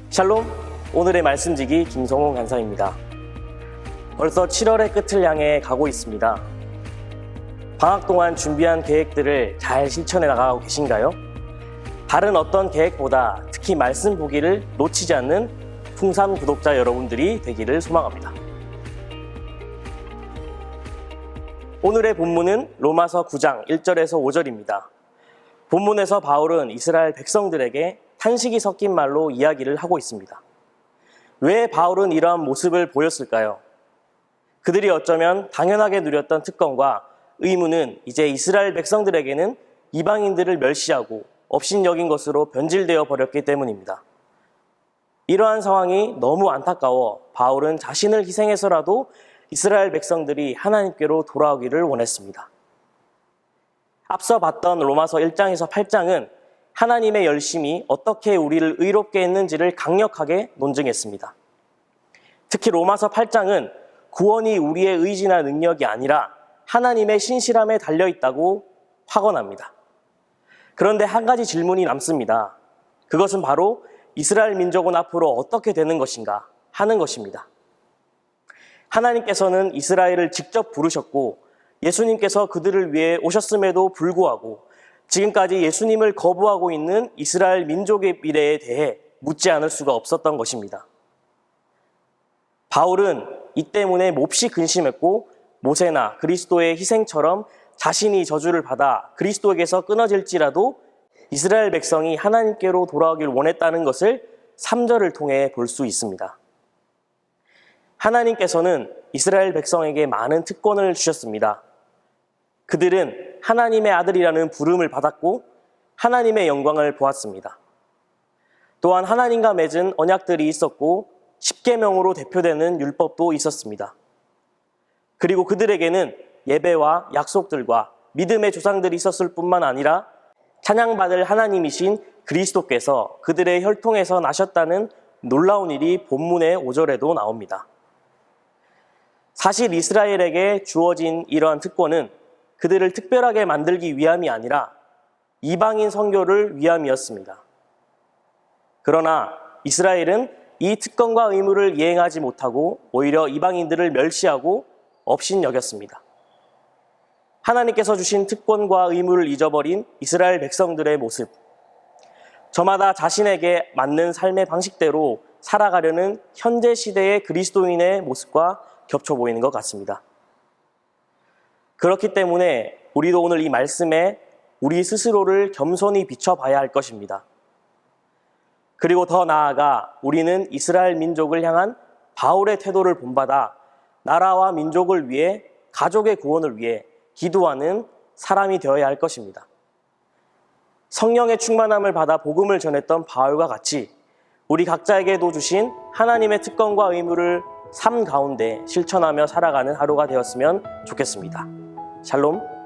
샬롬, 오늘의 말씀지기 김성훈 간사입니다. 벌써 7월의 끝을 향해 가고 있습니다. 방학 동안 준비한 계획들을 잘 실천해 나가고 계신가요? 다른 어떤 계획보다 특히 말씀 보기를 놓치지 않는 풍삼 구독자 여러분들이 되기를 소망합니다. 오늘의 본문은 로마서 9장 1절에서 5절입니다. 본문에서 바울은 이스라엘 백성들에게 탄식이 섞인 말로 이야기를 하고 있습니다. 왜 바울은 이러한 모습을 보였을까요? 그들이 어쩌면 당연하게 누렸던 특권과 의무는 이제 이스라엘 백성들에게는 이방인들을 멸시하고 업신여긴 것으로 변질되어 버렸기 때문입니다. 이러한 상황이 너무 안타까워 바울은 자신을 희생해서라도 이스라엘 백성들이 하나님께로 돌아오기를 원했습니다. 앞서 봤던 로마서 1장에서 8장은 하나님의 열심이 어떻게 우리를 의롭게 했는지를 강력하게 논증했습니다. 특히 로마서 8장은 구원이 우리의 의지나 능력이 아니라 하나님의 신실함에 달려있다고 확언합니다. 그런데 한 가지 질문이 남습니다. 그것은 바로 이스라엘 민족은 앞으로 어떻게 되는 것인가 하는 것입니다. 하나님께서는 이스라엘을 직접 부르셨고 예수님께서 그들을 위해 오셨음에도 불구하고 지금까지 예수님을 거부하고 있는 이스라엘 민족의 미래에 대해 묻지 않을 수가 없었던 것입니다. 바울은 이 때문에 몹시 근심했고 모세나 그리스도의 희생처럼 자신이 저주를 받아 그리스도에게서 끊어질지라도 이스라엘 백성이 하나님께로 돌아오길 원했다는 것을 3절을 통해 볼 수 있습니다. 하나님께서는 이스라엘 백성에게 많은 특권을 주셨습니다. 그들은 하나님의 아들이라는 부름을 받았고 하나님의 영광을 보았습니다. 또한 하나님과 맺은 언약들이 있었고 십계명으로 대표되는 율법도 있었습니다. 그리고 그들에게는 예배와 약속들과 믿음의 조상들이 있었을 뿐만 아니라 찬양받을 하나님이신 그리스도께서 그들의 혈통에서 나셨다는 놀라운 일이 본문의 5절에도 나옵니다. 사실 이스라엘에게 주어진 이러한 특권은 그들을 특별하게 만들기 위함이 아니라 이방인 선교를 위함이었습니다. 그러나 이스라엘은 이 특권과 의무를 이행하지 못하고 오히려 이방인들을 멸시하고 업신여겼습니다. 하나님께서 주신 특권과 의무를 잊어버린 이스라엘 백성들의 모습, 저마다 자신에게 맞는 삶의 방식대로 살아가려는 현재 시대의 그리스도인의 모습과 겹쳐 보이는 것 같습니다. 그렇기 때문에 우리도 오늘 이 말씀에 우리 스스로를 겸손히 비춰봐야 할 것입니다. 그리고 더 나아가 우리는 이스라엘 민족을 향한 바울의 태도를 본받아 나라와 민족을 위해 가족의 구원을 위해 기도하는 사람이 되어야 할 것입니다. 성령의 충만함을 받아 복음을 전했던 바울과 같이 우리 각자에게도 주신 하나님의 특권과 의무를 삶 가운데 실천하며 살아가는 하루가 되었으면 좋겠습니다. 샬롬.